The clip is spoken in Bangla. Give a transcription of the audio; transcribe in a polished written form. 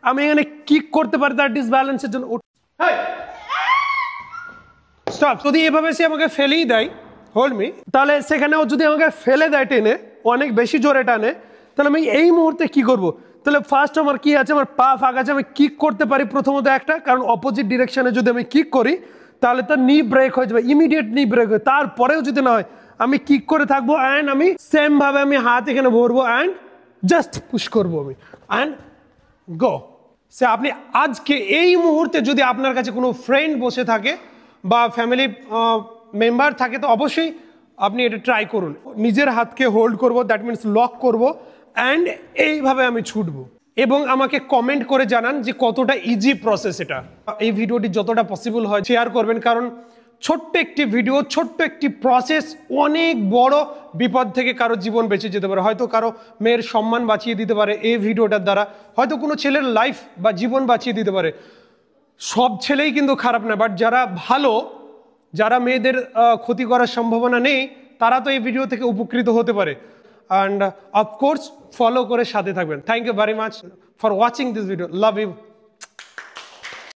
আমি এখানে কিক করতে পারি তার ডিসব্যালেন্সের জন্য। স্টপ। যদি এভাবে সে আমাকে ফেলেই দেয়, হোল্ড মি, তাহলে সেখানেও যদি আমাকে ফেলে দেয় টেনে, অনেক বেশি জোরে টানে, তাহলে আমি এই মুহূর্তে কি করব? তাহলে ফার্স্ট আমার কি আছে, আমার পা ফাঁক আছে, আমি কিক করতে পারি প্রথমত একটা, কারণ অপোজিট ডিরেকশনে যদি আমি কিক করি তাহলে তো নি ব্রেক হয়ে যাবে, ইমিডিয়েট নি ব্রেক হয়। তারপরেও যদি না হয় আমি কিক করে থাকবো অ্যান্ড আমি সেম ভাবে আমি হাত এখানে ভরবো অ্যান্ড জাস্ট পুশ করবো আমি অ্যান্ড গো। সে আপনি আজকে এই মুহূর্তে যদি আপনার কাছে কোনো ফ্রেন্ড বসে থাকে বা ফ্যামিলি মেম্বার থাকে তো অবশ্যই আপনি এটা ট্রাই করুন। নিজের হাতকে হোল্ড করব, দ্যাট মিনস লক করব অ্যান্ড এইভাবে আমি ছুটবো এবং আমাকে কমেন্ট করে জানান যে কতটা ইজি প্রসেস এটা। এই ভিডিওটি যতটা পসিবল হয় শেয়ার করবেন, কারণ ছোট্ট একটি ভিডিও, ছোট্ট একটি প্রসেস অনেক বড় বিপদ থেকে কারো জীবন বেঁচে যেতে পারে। হয়তো কারো মেয়ের সম্মান বাঁচিয়ে দিতে পারে এই ভিডিওটার দ্বারা, হয়তো কোনো ছেলের লাইফ বা জীবন বাঁচিয়ে দিতে পারে। সব ছেলেই কিন্তু খারাপ না, বাট যারা ভালো, যারা মেয়েদের ক্ষতি করার সম্ভাবনা নেই, তারা তো এই ভিডিও থেকে উপকৃত হতে পারে। অ্যান্ড অফকোর্স ফলো করে সাথে থাকবেন। Thank you very much for watching this video. Love you.